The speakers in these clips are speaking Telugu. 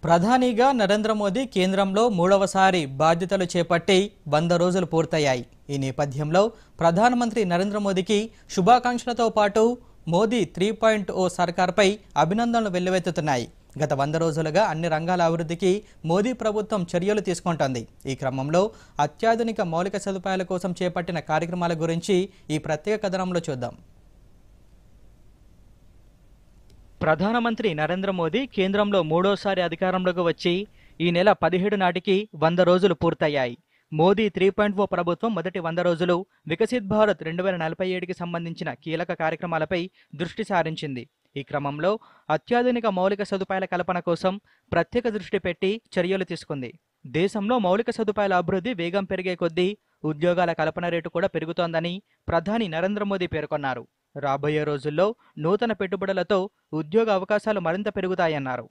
ప్రధానిగా నరేంద్ర మోదీ కేంద్రంలో మూడవసారి బాధ్యతలు చేపట్టి 100 రోజులు పూర్తయ్యాయి. ఈ నేపథ్యంలో ప్రధానమంత్రి నరేంద్ర మోదీకి శుభాకాంక్షలతో పాటు మోదీ 3.0 సర్కార్పై అభినందనలు వెల్లువెత్తుతున్నాయి. గత 100 రోజులుగా అన్ని రంగాల అభివృద్ధికి మోదీ ప్రభుత్వం చర్యలు తీసుకుంటోంది. ఈ క్రమంలో అత్యాధునిక మౌలిక సదుపాయాల కోసం చేపట్టిన కార్యక్రమాల గురించి ఈ ప్రత్యేక కథనంలో చూద్దాం. ప్రధానమంత్రి నరేంద్ర మోదీ కేంద్రంలో మూడోసారి అధికారంలోకి వచ్చి ఈ నెల 17 నాటికి 100 రోజులు పూర్తయ్యాయి. మోదీ 3.0 ప్రభుత్వం మొదటి 100 రోజులు వికసిత్ భారత్ 2047కి సంబంధించిన కీలక కార్యక్రమాలపై దృష్టి సారించింది. ఈ క్రమంలో అత్యాధునిక మౌలిక సదుపాయాల కల్పన కోసం ప్రత్యేక దృష్టి పెట్టి చర్యలు తీసుకుంది. దేశంలో మౌలిక సదుపాయాల అభివృద్ధి వేగం పెరిగే కొద్దీ ఉద్యోగాల కల్పన రేటు కూడా పెరుగుతోందని ప్రధాని నరేంద్ర మోదీ పేర్కొన్నారు. రాబోయే రోజుల్లో నూతన పెట్టుబడులతో ఉద్యోగ అవకాశాలు మరింత పెరుగుతాయన్నారు.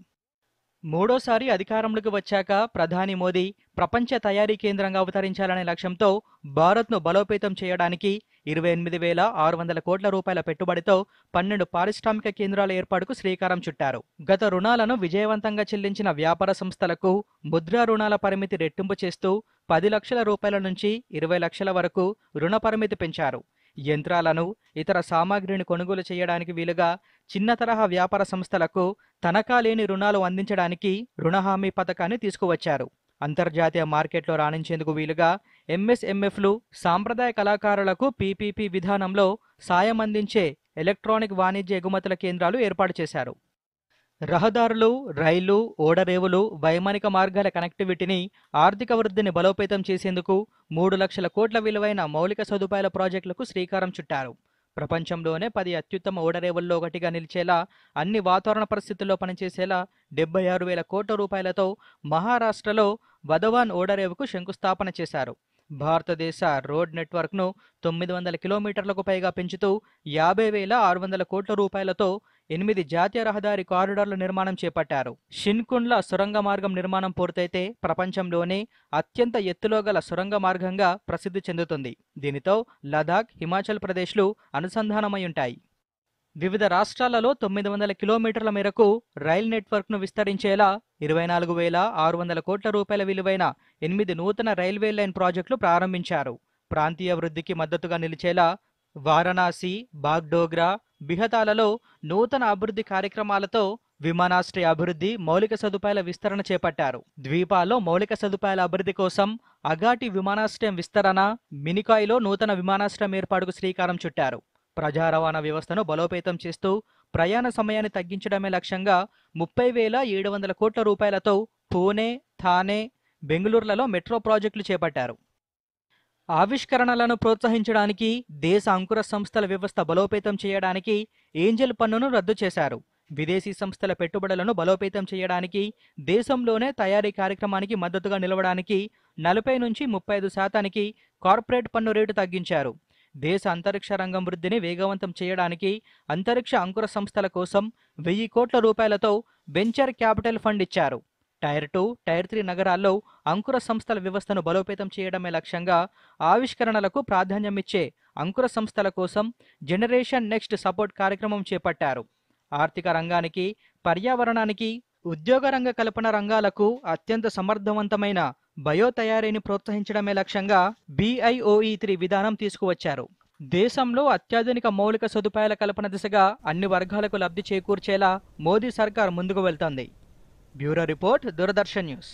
మూడోసారి అధికారంలోకి వచ్చాక ప్రధాని మోదీ ప్రపంచ తయారీ కేంద్రంగా అవతరించాలనే లక్ష్యంతో భారత్ను బలోపేతం చేయడానికి 28,600 కోట్ల రూపాయల పెట్టుబడితో 12 పారిశ్రామిక కేంద్రాల ఏర్పాటుకు శ్రీకారం చుట్టారు. గత రుణాలను విజయవంతంగా చెల్లించిన వ్యాపార సంస్థలకు ముద్రా రుణాల పరిమితి రెట్టింపు చేస్తూ 10 లక్షల రూపాయల నుంచి 20 లక్షల వరకు రుణ పరిమితి పెంచారు. యంత్రాలను ఇతర సామాగ్రిని కొనుగోలు చేయడానికి వీలుగా చిన్న తరహా వ్యాపార సంస్థలకు తనఖా లేని రుణాలు అందించడానికి రుణ హామీ పథకాన్ని తీసుకువచ్చారు. అంతర్జాతీయ మార్కెట్లో రాణించేందుకు వీలుగా ఎంఎస్ఎంఎఫ్లు, సాంప్రదాయ కళాకారులకు పీపీపీ విధానంలో సాయం అందించే ఎలక్ట్రానిక్ వాణిజ్య ఎగుమతుల కేంద్రాలు ఏర్పాటు చేశారు. రహదారులు, రైళ్లు, ఓడరేవులు, వైమానిక మార్గాల కనెక్టివిటీని, ఆర్థిక వృద్ధిని బలోపేతం చేసేందుకు 3 లక్షల కోట్ల విలువైన మౌలిక సదుపాయాల ప్రాజెక్టులకు శ్రీకారం చుట్టారు. ప్రపంచంలోనే 10 అత్యుత్తమ ఓడరేవుల్లో ఒకటిగా నిలిచేలా, అన్ని వాతావరణ పరిస్థితుల్లో పనిచేసేలా 76,000 కోట్ల రూపాయలతో మహారాష్ట్రలో వధవాన్ ఓడరేవుకు శంకుస్థాపన చేశారు. భారతదేశ రోడ్ నెట్వర్క్ను 900 కిలోమీటర్లకు పైగా పెంచుతూ 50,600 కోట్ల రూపాయలతో 8 జాతీయ రహదారి కారిడార్ల నిర్మాణం చేపట్టారు. షిన్కుండ్ల సొరంగ మార్గం నిర్మాణం పూర్తయితే ప్రపంచంలోనే అత్యంత ఎత్తులో గల సొరంగ మార్గంగా ప్రసిద్ధి చెందుతుంది. దీనితో లదాఖ్, హిమాచల్ ప్రదేశ్లు అనుసంధానమై ఉంటాయి. వివిధ రాష్ట్రాలలో 900 కిలోమీటర్ల మేరకు రైల్ నెట్వర్క్ను విస్తరించేలా 24,600 కోట్ల రూపాయల విలువైన 8 నూతన రైల్వే లైన్ ప్రాజెక్టులు ప్రారంభించారు. ప్రాంతీయ వృద్ధికి మద్దతుగా నిలిచేలా వారణాసి, బాగ్డోగ్రా, బిహతాలలో నూతన అభివృద్ధి కార్యక్రమాలతో విమానాశ్రయ అభివృద్ధి, మౌలిక సదుపాయాల విస్తరణ చేపట్టారు. ద్వీపాల్లో మౌలిక సదుపాయాల అభివృద్ధి కోసం అగాటి విమానాశ్రయం విస్తరణ, మినికాయ్లో నూతన విమానాశ్రయం ఏర్పాటుకు శ్రీకారం చుట్టారు. ప్రజా రవాణా వ్యవస్థను బలోపేతం చేస్తూ ప్రయాణ సమయాన్ని తగ్గించడమే లక్ష్యంగా 30,700 కోట్ల రూపాయలతో పూణే, థానే, బెంగళూరులలో మెట్రో ప్రాజెక్టులు చేపట్టారు. ఆవిష్కరణలను ప్రోత్సహించడానికి, దేశ అంకుర సంస్థల వ్యవస్థ బలోపేతం చేయడానికి ఏంజెల్ పన్నును రద్దు చేశారు. విదేశీ సంస్థల పెట్టుబడులను బలోపేతం చేయడానికి, దేశంలోనే తయారీ కార్యక్రమానికి మద్దతుగా నిలవడానికి 40 నుంచి 35% కార్పొరేట్ పన్ను రేటు తగ్గించారు. దేశ అంతరిక్ష రంగం వృద్ధిని వేగవంతం చేయడానికి అంతరిక్ష అంకుర సంస్థల కోసం 1,000 కోట్ల రూపాయలతో వెంచర్ క్యాపిటల్ ఫండ్ ఇచ్చారు. టైర్ 2, టైర్ 3 నగరాల్లో అంకుర సంస్థల వ్యవస్థను బలోపేతం చేయడమే లక్ష్యంగా ఆవిష్కరణలకు ప్రాధాన్యమిచ్చే అంకుర సంస్థల కోసం జనరేషన్ నెక్స్ట్ సపోర్ట్ కార్యక్రమం చేపట్టారు. ఆర్థిక రంగానికి, పర్యావరణానికి, ఉద్యోగ రంగ కల్పన రంగాలకు అత్యంత సమర్థవంతమైన బయో తయారీని ప్రోత్సహించడమే లక్ష్యంగా BIOE3 విధానం తీసుకువచ్చారు. దేశంలో అత్యాధునిక మౌలిక సదుపాయాల కల్పన దిశగా అన్ని వర్గాలకు లబ్ధి చేకూర్చేలా మోదీ సర్కార్ ముందుకు వెళ్తోంది. Bureau report, Doordarshan news.